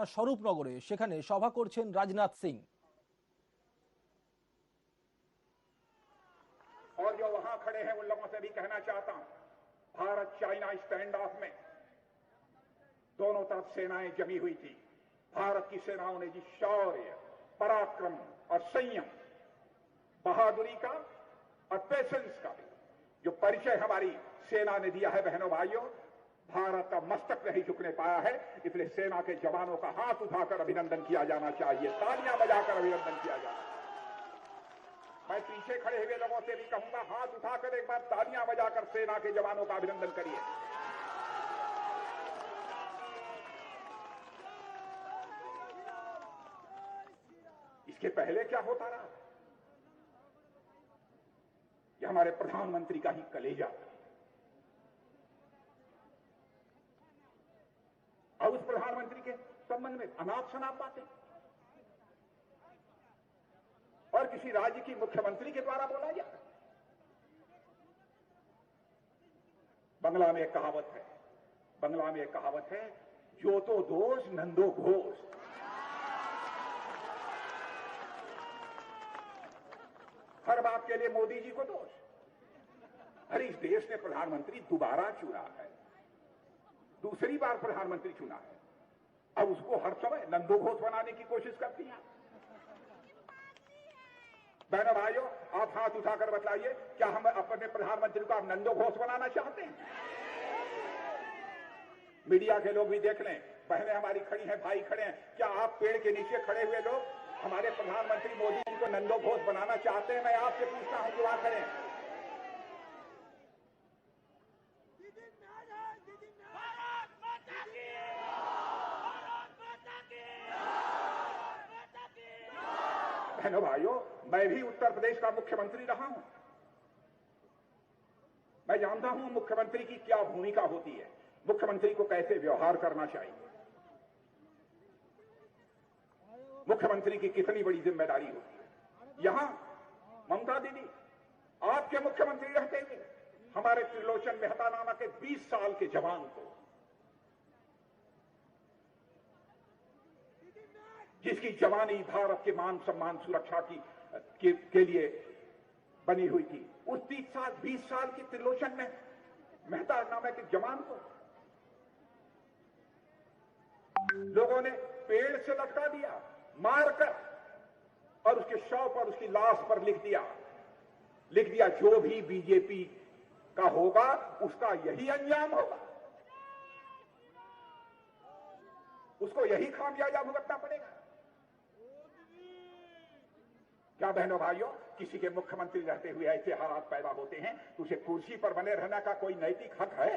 থানা স্বরূপনগরে, সেখানে সভা করছেন রাজনাথ সিং। और जो वहां खड़े हैं उन लोगों से भी कहना चाहता हूं, भारत चाइना स्टैंड ऑफ में दोनों तरफ सेनाएं जमी हुई थी। भारत की सेनाओं ने जिस शौर्य, पराक्रम और संयम, बहादुरी का और पेशेंस का भी जो परिचय हमारी सेना ने दिया है, बहनों भाइयों, भारत का मस्तक नहीं झुकने पाया है। इसलिए सेना के जवानों का हाथ उठाकर अभिनंदन किया जाना चाहिए, तालियां बजाकर अभिनंदन किया जाना। मैं पीछे खड़े हुए लोगों से भी कहूंगा, हाथ उठाकर एक बार तालियां बजाकर सेना के जवानों का अभिनंदन करिए। इसके पहले क्या होता रहा? यह हमारे प्रधानमंत्री का ही कलेजा था। और उस प्रधानमंत्री के संबंध में अनाप शनाप बातें और किसी राज्य की मुख्यमंत्री के द्वारा बोला जाता है। बंगला में एक कहावत है, जो तो दोष नंदो घोष। हर बात के लिए मोदी जी को दोष। अरे इस देश ने प्रधानमंत्री दोबारा चुना है, दूसरी बार प्रधानमंत्री चुना है, अब उसको हर समय नंदो घोष बनाने की कोशिश करती हैं। बहनों भाइयों, आप हाथ उठाकर बतलाइए, क्या हम अपने प्रधानमंत्री को आप नंदो घोष बनाना चाहते हैं? मीडिया के लोग भी देख लें, बहनें हमारी खड़ी हैं, भाई खड़े हैं, क्या आप पेड़ के नीचे खड़े हुए लोग हमारे प्रधानमंत्री मोदी जी को नंदो घोष बनाना चाहते हैं? मैं आपसे पूछता हूं, जो वहां खड़े हैं। बहनों भाइयों, मैं भी उत्तर प्रदेश का मुख्यमंत्री रहा हूं। मैं जानता हूं मुख्यमंत्री की क्या भूमिका होती है, मुख्यमंत्री को कैसे व्यवहार करना चाहिए, मुख्यमंत्री की कितनी बड़ी जिम्मेदारी होती है। यहां ममता दीदी आपके मुख्यमंत्री रहते हुए हमारे त्रिलोचन मेहता नामक के 20 साल के जवान को, जिसकी जवानी भारत के मान सम्मान सुरक्षा के लिए बनी हुई थी, उस 20 साल के त्रिलोचन में मेहता नामक के जवान को लोगों ने पेड़ से लटका दिया, मारकर, और उसके शव पर, उसकी लाश पर लिख दिया, जो भी बीजेपी का होगा उसका यही अंजाम होगा, उसको यही खामियाजा भुगतना पड़ेगा। क्या बहनों भाइयों, किसी के मुख्यमंत्री रहते हुए ऐसे हालात पैदा होते हैं तो उसे कुर्सी पर बने रहने का कोई नैतिक हक है?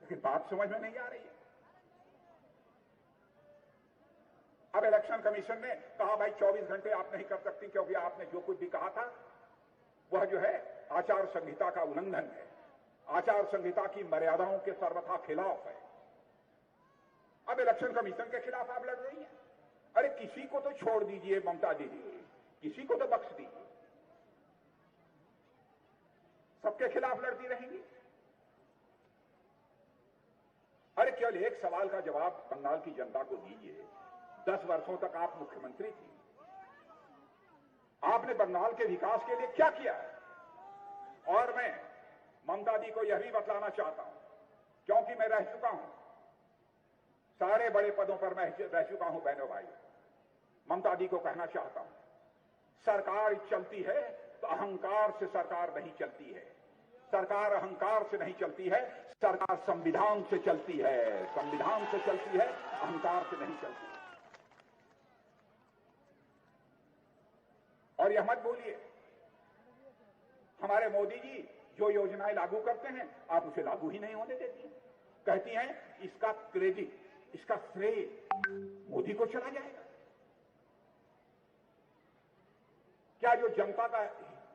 लेकिन बात समझ में नहीं आ रही है। अब इलेक्शन कमीशन ने कहा, भाई 24 घंटे आप नहीं कर सकती, क्योंकि आपने जो कुछ भी कहा था वह जो है आचार संहिता का उल्लंघन है, आचार संहिता की मर्यादाओं के सर्वथा खिलाफ है। अब इलेक्शन कमीशन के खिलाफ आप लड़ रही हैं। अरे किसी को तो छोड़ दीजिए ममता दीदी, किसी को तो बख्श दीजिए, सबके खिलाफ लड़ती रहेंगी? अरे केवल एक सवाल का जवाब बंगाल की जनता को दीजिए। 10 वर्षों तक आप मुख्यमंत्री थी, आपने बंगाल के विकास के लिए क्या किया है? और मैं ममता दी को यह भी बतलाना चाहता हूं, क्योंकि मैं रह चुका हूं, सारे बड़े पदों पर मैं रह चुका हूं। बहनों भाई, ममता दी को कहना चाहता हूं, सरकार चलती है तो अहंकार से सरकार नहीं चलती है, सरकार अहंकार से नहीं चलती है, सरकार संविधान से चलती है, संविधान से चलती है, अहंकार से नहीं चलती है। और यह मत भूलिए, हमारे मोदी जी जो योजनाएं लागू करते हैं आप उसे लागू ही नहीं होने देती हैं। कहती हैं इसका क्रेडिट, इसका श्रेय मोदी को चला जाएगा। क्या जो जनता का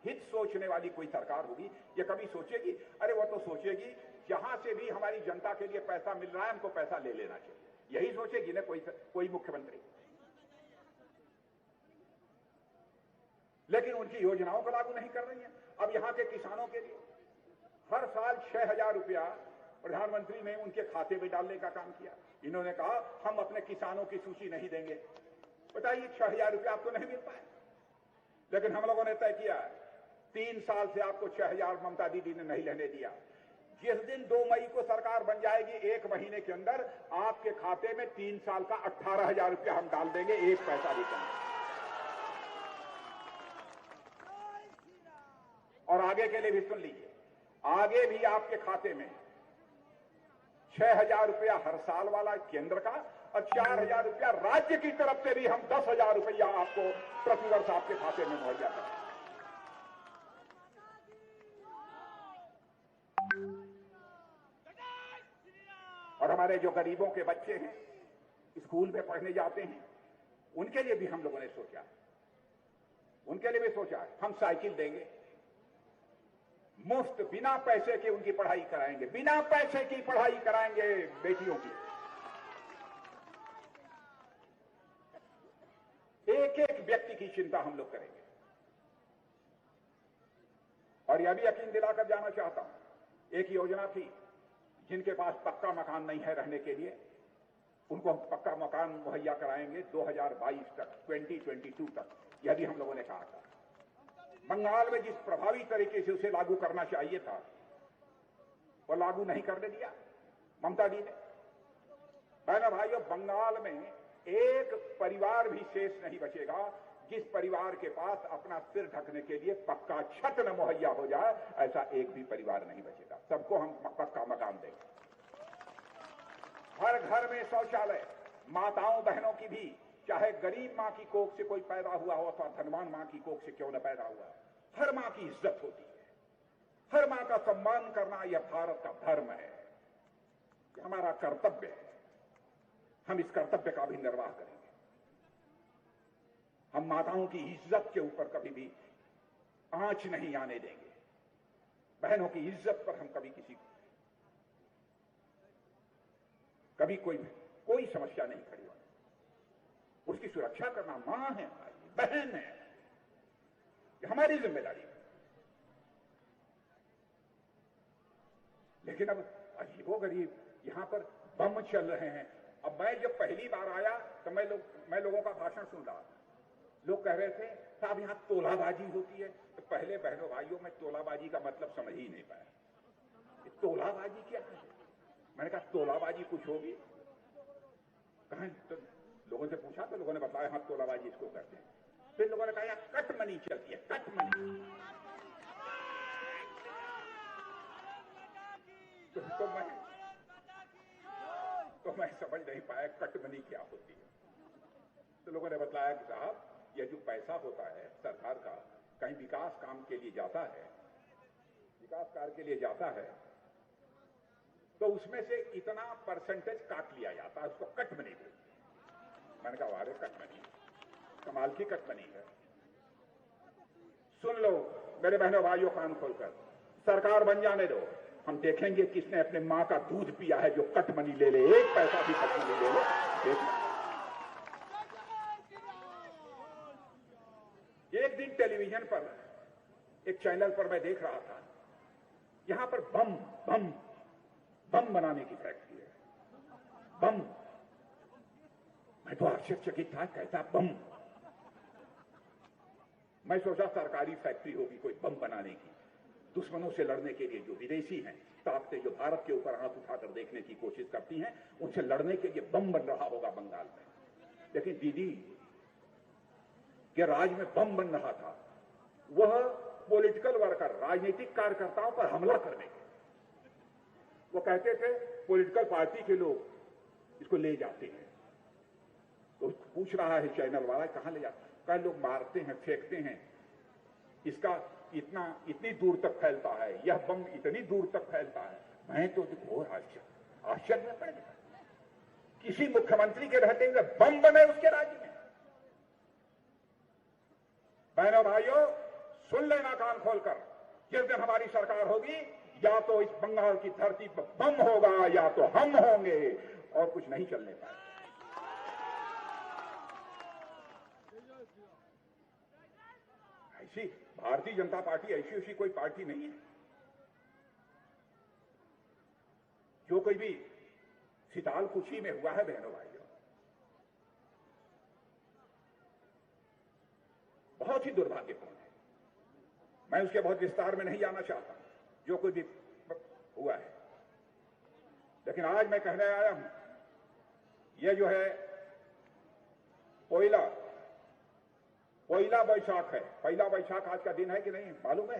हित सोचने वाली कोई सरकार होगी ये कभी सोचेगी? अरे वो तो सोचेगी जहां से भी हमारी जनता के लिए पैसा मिल रहा है हमको पैसा ले लेना चाहिए, यही सोचेगी ना कोई मुख्यमंत्री। लेकिन उनकी योजनाओं को लागू नहीं कर रही है। अब यहां के किसानों के लिए हर साल 6,000 रुपया प्रधानमंत्री ने उनके खाते में डालने का काम किया। इन्होंने कहा हम अपने किसानों की सूची नहीं देंगे। बताइए 6,000 रुपया आपको नहीं मिल पाए, लेकिन हम लोगों ने तय किया 3 साल से आपको 6,000 ममता दीदी ने नहीं लेने दिया। जिस दिन 2 मई को सरकार बन जाएगी, 1 महीने के अंदर आपके खाते में 3 साल का 18,000 रुपया हम डाल देंगे, 1 पैसा भी कम। और आगे के लिए भी सुन लीजिए, आगे भी आपके खाते में 6,000 रुपया हर साल वाला केंद्र का और 4,000 रुपया राज्य की तरफ से भी हम 10,000 रुपया आपको प्रतिवर्ष आपके खाते में मुहैया करें। और हमारे जो गरीबों के बच्चे हैं, स्कूल में पढ़ने जाते हैं, उनके लिए भी हम लोगों ने सोचा, उनके लिए भी सोचा हम साइकिल देंगे, मुफ्त बिना पैसे के उनकी पढ़ाई कराएंगे, बिना पैसे की पढ़ाई कराएंगे बेटियों की। एक एक व्यक्ति की चिंता हम लोग करेंगे। और यह भी यकीन दिलाकर जाना चाहता हूं, एक योजना थी, जिनके पास पक्का मकान नहीं है रहने के लिए, उनको हम पक्का मकान मुहैया कराएंगे 2022 तक, 2022 तक। यह भी हम लोगों ने कहा था। बंगाल में जिस प्रभावी तरीके से उसे लागू करना चाहिए था, वो लागू नहीं करने दिया ममता दी ने। बहनों भाइयों, बंगाल में एक परिवार भी शेष नहीं बचेगा जिस परिवार के पास अपना सिर ढकने के लिए पक्का छत न मुहैया हो जाए, ऐसा एक भी परिवार नहीं बचेगा। सबको हम पक्का मकान देंगे। हर घर में शौचालय, माताओं बहनों की भी, चाहे गरीब मां की कोख से कोई पैदा हुआ हो अथवा धनवान मां की कोख से क्यों न पैदा हुआ, हर मां की इज्जत होती है। हर मां का सम्मान करना यह भारत का धर्म है, यह हमारा कर्तव्य है। हम इस कर्तव्य का भी निर्वाह करेंगे। हम माताओं की इज्जत के ऊपर कभी भी आंच नहीं आने देंगे। बहनों की इज्जत पर हम कभी कोई समस्या नहीं खड़ी होगी। उसकी सुरक्षा करना मां है, हमारी बहन है, हमारी जिम्मेदारी है। लेकिन अब अजीबोगरीब यहां पर बम चल रहे हैं। अब मैं जब पहली बार आया तो मैं लोगों का भाषण सुन रहा था। लोग कह रहे थे साहब यहां तोलाबाजी होती है। तो पहले बहनों भाइयों में तोलाबाजी का मतलब समझ ही नहीं पाया। तोलाबाजी क्या है? मैंने कहा तोलाबाजी कुछ होगी। कहा तो लोगों से पूछा तो लोगों ने बताया हाँ तोलाबाजी इसको करते हैं। फिर लोगों ने कहा यार कट मनी चलती है, कट मनी। तो मैं समझ नहीं पाया कट मनी क्या होती है। तो लोगों ने बताया कि साहब यह जो पैसा होता है सरकार का, कहीं विकास काम के लिए जाता है, विकास कार्य के लिए जाता है, तो उसमें से इतना परसेंटेज काट लिया जाता है, उसको कट मनी बोलते हैं। मैंने कहा अरे कट मनी, कमाल की कट मनी है। सुन लो मेरे बहनों भाइयों, कान खोलकर, सरकार बन जाने दो, हम देखेंगे किसने अपने मां का दूध पिया है जो कट मनी ले ले, एक पैसा भी कट मनी ले ले। एक दिन टेलीविजन पर एक चैनल पर मैं देख रहा था, यहां पर बम बनाने की फैक्ट्री है। बम, मैं तो आश्चर्यचकित था, कैसा बम। मैं सोचा सरकारी फैक्ट्री होगी कोई बम बनाने की, दुश्मनों से लड़ने के लिए। जो विदेशी हैं, ताकतें जो भारत के ऊपर हाथ उठाकर देखने की कोशिश करती हैं, उनसे लड़ने के लिए बम बन रहा होगा बंगाल में। लेकिन दीदी के राज में बम बन रहा था, वह पॉलिटिकल वर्कर, राजनीतिक कार्यकर्ताओं पर हमला करने के। वो कहते थे पॉलिटिकल पार्टी के लोग इसको ले जाते हैं। तो पूछ रहा है चैनल वाला कहां ले जाते हैं? कई लोग मारते हैं, फेंकते हैं, इसका इतनी दूर तक फैलता है, यह बम इतनी दूर तक फैलता है। मैं तो घोर आश्चर्य में पड़ गया। किसी मुख्यमंत्री के रहते हुए बम बने उसके राज्य में। बहनों भाइयों सुन लेना कान खोलकर, जिस दिन हमारी सरकार होगी, या तो इस बंगाल की धरती पर बम होगा या तो हम होंगे, और कुछ नहीं चलने पाए। ऐसी भारतीय जनता पार्टी ऐसी कोई पार्टी नहीं है। जो कोई भी सितालकुची में हुआ है बहनों भाइयों, बहुत ही दुर्भाग्यपूर्ण है। मैं उसके बहुत विस्तार में नहीं जाना चाहता, जो कुछ भी हुआ है, लेकिन आज मैं कहने आया हूं, यह जो है पोइला बैसाख है। पहला बैसाख आज का दिन है कि नहीं मालूम है?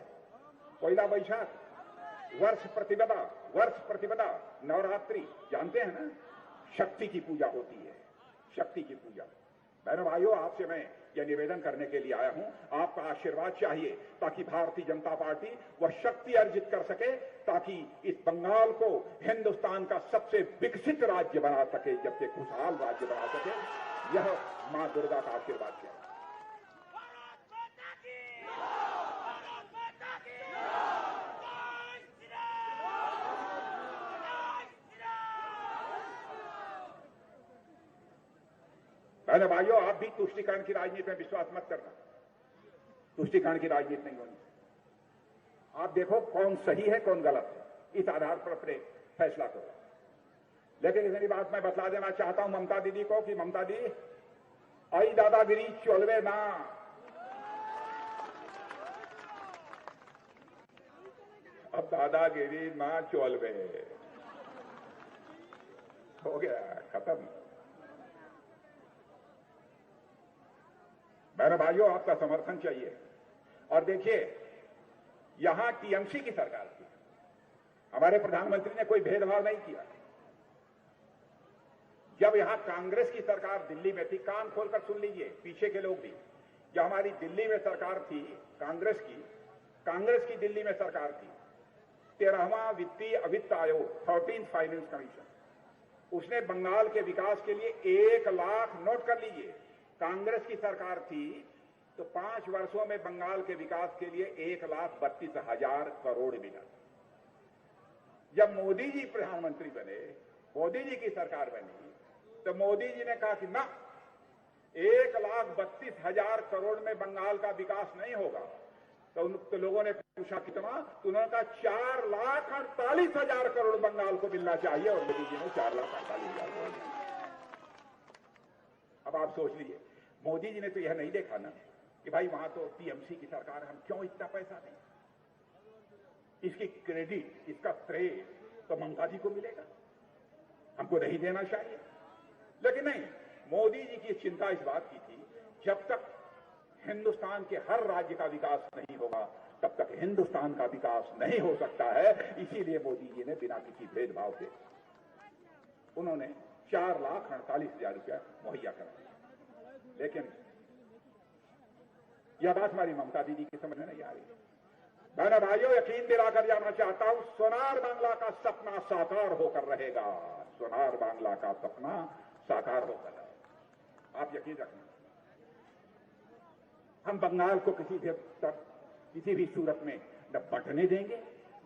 पोइला बैसाख, वर्ष प्रतिपदा, नवरात्रि, जानते हैं ना? शक्ति की पूजा होती है, शक्ति की पूजा। बहनों भाइयों, आपसे मैं यह निवेदन करने के लिए आया हूं, आपका आशीर्वाद चाहिए ताकि भारतीय जनता पार्टी वह शक्ति अर्जित कर सके, ताकि इस बंगाल को हिंदुस्तान का सबसे विकसित राज्य बना सके, जबसे खुशहाल राज्य बना सके। यह मां दुर्गा का आशीर्वाद है। बहनों भाइयों, आप भी तुष्टीकरण की राजनीति में विश्वास मत करना। तुष्टीकरण की राजनीति नहीं होनी। आप देखो कौन सही है कौन गलत है, इस आधार पर अपने फैसला करो। लेकिन इतनी बात मैं बतला देना चाहता हूं ममता दीदी को कि ममता दी, आई दादागिरी चलवे ना। अब दादागिरी ना चलवे, हो गया, खत्म। बहनों भाइयों, आपका समर्थन चाहिए। और देखिए, यहां टीएमसी की सरकार थी, हमारे प्रधानमंत्री ने कोई भेदभाव नहीं किया। जब यहां कांग्रेस की सरकार दिल्ली में थी, कान खोलकर सुन लीजिए पीछे के लोग भी, जब हमारी दिल्ली में सरकार थी कांग्रेस की दिल्ली में सरकार थी, 13वां वित्त आयोग, 13th फाइनेंस कमीशन, उसने बंगाल के विकास के लिए 1 लाख, नोट कर लीजिए, कांग्रेस की सरकार थी तो 5 वर्षों में बंगाल के विकास के लिए 1,32,000 करोड़ मिला। जब मोदी जी प्रधानमंत्री बने, मोदी जी की सरकार बनी, तो मोदी जी ने कहा कि ना, 1,32,000 करोड़ में बंगाल का विकास नहीं होगा। तो लोगों ने पूछा कितना, तो उन्होंने कहा 4,48,000 करोड़ बंगाल को मिलना चाहिए, और मोदी जी ने 4,48,000 करोड़। अब आप सोच लीजिए, मोदी जी ने तो यह नहीं देखा ना कि भाई वहां तो टीएमसी की सरकार है, हम क्यों इतना पैसा दें। इसकी क्रेडिट, इसका श्रेय तो ममता जी को मिलेगा, हमको नहीं देना चाहिए। लेकिन नहीं, मोदी जी की चिंता इस बात की थी, जब तक हिंदुस्तान के हर राज्य का विकास नहीं होगा तब तक हिंदुस्तान का विकास नहीं हो सकता है। इसीलिए मोदी जी ने बिना किसी भेदभाव के उन्होंने 4,48,000 रुपया मुहैया करा दिया। लेकिन यह बात हमारी ममता दीदी की समझ में नहीं आ रही। बहनों भाइयों, यकीन दिलाकर जाना चाहता हूं, सोनार बांग्ला का सपना साकार होकर रहेगा। सोनार बांग्ला का सपना साकार होकर रहेगा, आप यकीन रखना। हम बंगाल को किसी भी सूरत में न बंटने देंगे,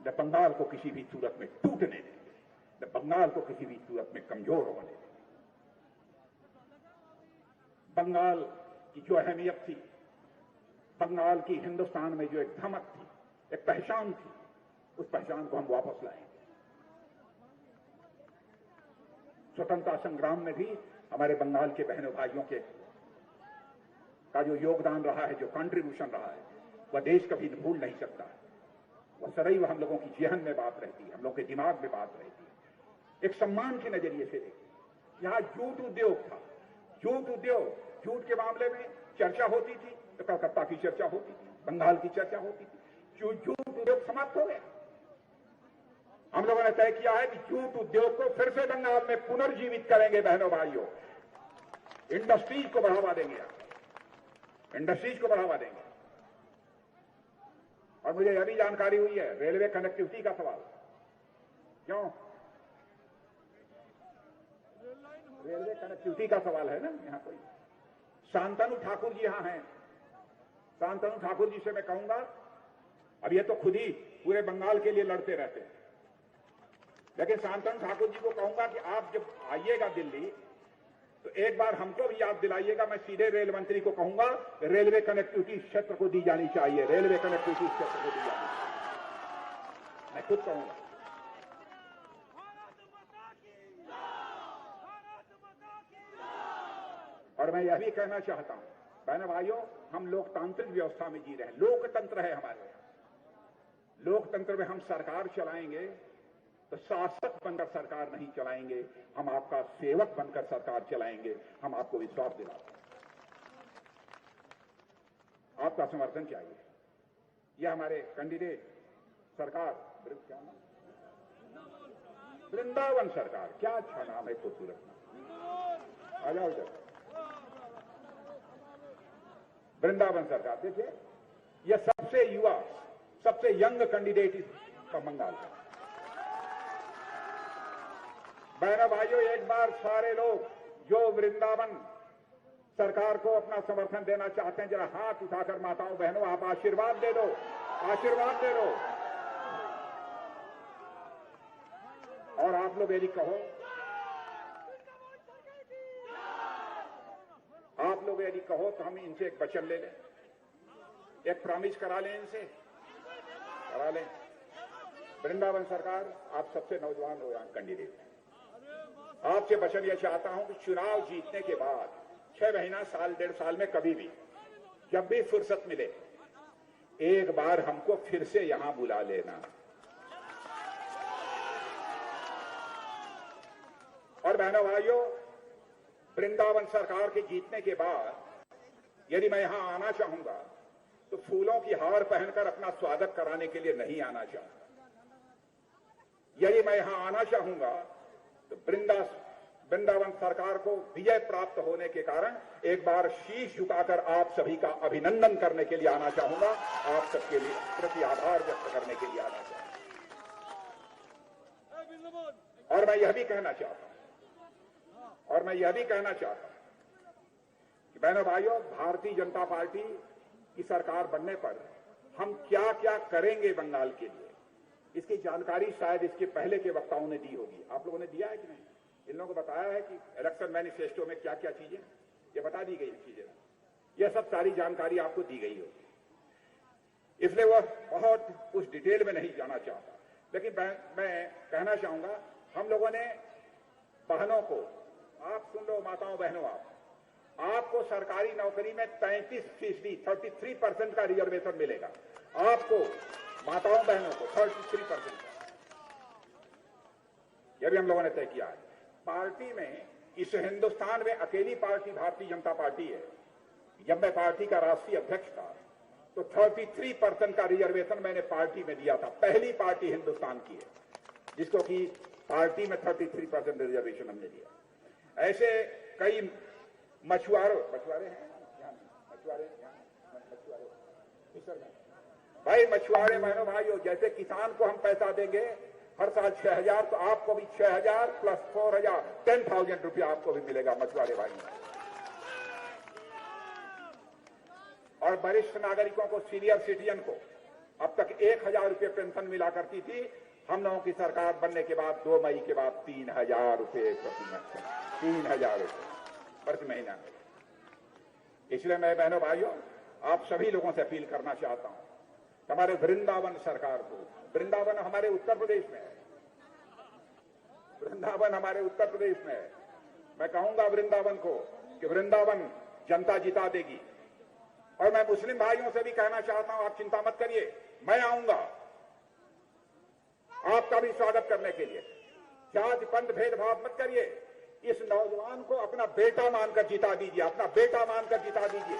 न बंगाल को किसी भी सूरत में टूटने देंगे, न बंगाल को किसी भी सूरत में कमजोर होने देंगे। बंगाल की जो अहमियत थी, बंगाल की हिंदुस्तान में जो एक धमक थी, एक पहचान थी, उस पहचान को हम वापस लाएंगे। स्वतंत्रता संग्राम में भी हमारे बंगाल के बहनों भाइयों के का जो योगदान रहा है, जो कंट्रीब्यूशन रहा है, वह देश कभी भूल नहीं सकता। वह सदैव हम लोगों की जेहन में बात रहती है, हम लोगों के दिमाग में बात रहती है। एक सम्मान के नजरिए से देखिए, यहां जूट उद्योग था, जूट उद्योग, जूट के मामले में चर्चा होती थी तो कलकत्ता की चर्चा होती थी, बंगाल की चर्चा होती थी। जूट उद्योग समाप्त हो गया। हम लोगों ने तय किया है कि जूट उद्योग को फिर से बंगाल में पुनर्जीवित करेंगे। बहनों भाइयों, इंडस्ट्रीज को बढ़ावा देंगे, इंडस्ट्रीज को बढ़ावा देंगे। और मुझे यह भी जानकारी हुई है, रेलवे कनेक्टिविटी का सवाल, क्यों रेलवे कनेक्टिविटी का सवाल है ना यहां कोई। शांतनु ठाकुर जी यहां हैं, शांतनु ठाकुर जी से मैं कहूंगा, अब ये तो खुद ही पूरे बंगाल के लिए लड़ते रहते हैं, लेकिन शांतनु ठाकुर जी को कहूंगा कि आप जब आइएगा दिल्ली तो एक बार हमको भी याद दिलाइएगा। मैं सीधे रेल मंत्री को कहूंगा, रेलवे कनेक्टिविटी क्षेत्र को दी जानी चाहिए, रेलवे कनेक्टिविटी क्षेत्र को दी जानी चाहिए, मैं खुद कहूंगा। और मैं यह भी कहना चाहता हूं, बहनों भाइयों, हम लोकतांत्रिक व्यवस्था में जी रहे हैं, लोकतंत्र है हमारे। लोकतंत्र में हम सरकार चलाएंगे तो शासक बनकर सरकार नहीं चलाएंगे, हम आपका सेवक बनकर सरकार चलाएंगे। हम आपको विश्वास दिलाते हैं, आपका समर्थन चाहिए। यह हमारे कैंडिडेट सरकार, क्या नाम? वृंदावन सरकार, क्या अच्छा नाम है, खूबसूरत नाम। आ जाओ इधर, वृंदावन सरकार। देखिए, यह सबसे युवा, सबसे यंग कैंडिडेट का बंगाल का। बहनों भाइयों, एक बार सारे लोग जो वृंदावन सरकार को अपना समर्थन देना चाहते हैं, जरा हाथ उठाकर माताओं बहनों आप आशीर्वाद दे दो, आशीर्वाद दे दो। और आप लोग यदि कहो, आप लोग यदि कहो तो हम इनसे एक वचन ले लें, एक प्रॉमिस करा लें, इनसे करा लें। वृंदावन सरकार, आप सबसे नौजवान हो यहाँ कैंडिडेट, आपसे वचन यह चाहता हूं कि चुनाव जीतने के बाद 6 महीना, साल, 1.5 साल में कभी भी, जब भी फुर्सत मिले, एक बार हमको फिर से यहां बुला लेना। और बहनों भाइयों, वृंदावन सरकार के जीतने के बाद यदि मैं यहां आना चाहूंगा तो फूलों की हार पहनकर अपना स्वागत कराने के लिए नहीं आना चाहूंगा। यदि मैं यहां आना चाहूंगा तो वृंदावन सरकार को विजय प्राप्त होने के कारण एक बार शीश झुकाकर आप सभी का अभिनंदन करने के लिए आना चाहूंगा, आप सबके लिए प्रति आभार व्यक्त करने के लिए आना चाहूंगा। और मैं यह भी कहना चाहता हूं, कि बहनों भाइयों, भारतीय जनता पार्टी की सरकार बनने पर हम क्या क्या करेंगे बंगाल के लिए, इसकी जानकारी शायद इसके पहले के वक्ताओं ने दी होगी। आप लोगों ने दिया है कि नहीं? इन लोगों को बताया है कि इलेक्शन मैनिफेस्टो में क्या क्या चीजें, ये बता दी गई चीजें, यह सब सारी जानकारी आपको दी गई होगी, इसलिए वह बहुत उस डिटेल में नहीं जाना चाहता। लेकिन मैं कहना चाहूंगा, हम लोगों ने बहनों को, आप सुन लो माताओं बहनों, आपको सरकारी नौकरी में 33%, 33% का रिजर्वेशन मिलेगा। आपको माताओं बहनों को 33% का, यह भी हम लोगों ने तय किया है। पार्टी में, इस हिंदुस्तान में अकेली पार्टी भारतीय जनता पार्टी है। जब मैं पार्टी का राष्ट्रीय अध्यक्ष था तो 33% का रिजर्वेशन मैंने पार्टी में दिया था। पहली पार्टी हिंदुस्तान की है जिसको कि पार्टी में 33% रिजर्वेशन हमने दिया। ऐसे कई मछुआरे हैं, मछुआरे भाई, मछुआरे बहनों भाइयों, जैसे किसान को हम पैसा देंगे हर साल 6,000, तो आपको भी 6,000 प्लस 4,000, 10,000 रुपया आपको भी मिलेगा मछुआरे भाई। और वरिष्ठ नागरिकों को, सीनियर सिटीजन को अब तक 1,000 रुपये पेंशन मिला करती थी। हम लोगों की सरकार बनने के बाद 2 मई के बाद 3,000 रुपये प्रति महीना, 3,000 रुपये प्रति महीना। इसलिए मैं बहनों भाइयों आप सभी लोगों से अपील करना चाहता हूं, हमारे वृंदावन सरकार को, वृंदावन हमारे उत्तर प्रदेश में है, वृंदावन हमारे उत्तर प्रदेश में है। मैं कहूंगा वृंदावन को कि वृंदावन जनता जिता देगी। और मैं मुस्लिम भाइयों से भी कहना चाहता हूं, आप चिंता मत करिए, मैं आऊंगा आपका भी स्वागत करने के लिए। जाति पंथ भेदभाव मत करिए, इस नौजवान को अपना बेटा मानकर जिता दीजिए, अपना बेटा मानकर जिता दीजिए।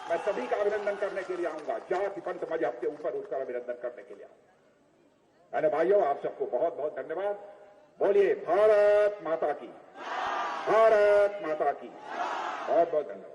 मैं सभी का अभिनंदन करने के लिए आऊंगा, जाति पंथ मजहब के ऊपर उसका अभिनंदन करने के लिए आऊंगा। अरे भाइयों, आप सबको बहुत बहुत धन्यवाद। बोलिए भारत माता की, भारत माता की। बहुत बहुत धन्यवाद।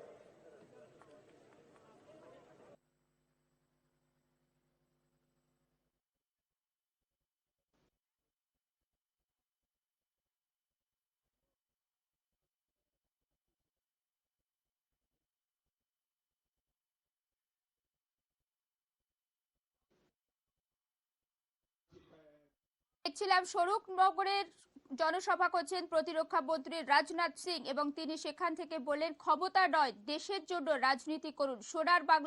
দেখছিলাম স্বরূপনগরের জনসভা করছেন প্রতিরক্ষা মন্ত্রী রাজনাথ সিং এবং তিনি সেখান থেকে বললেন ক্ষমতা নয়, দেশের জন্য রাজনীতি করুন। সোনার বাংলা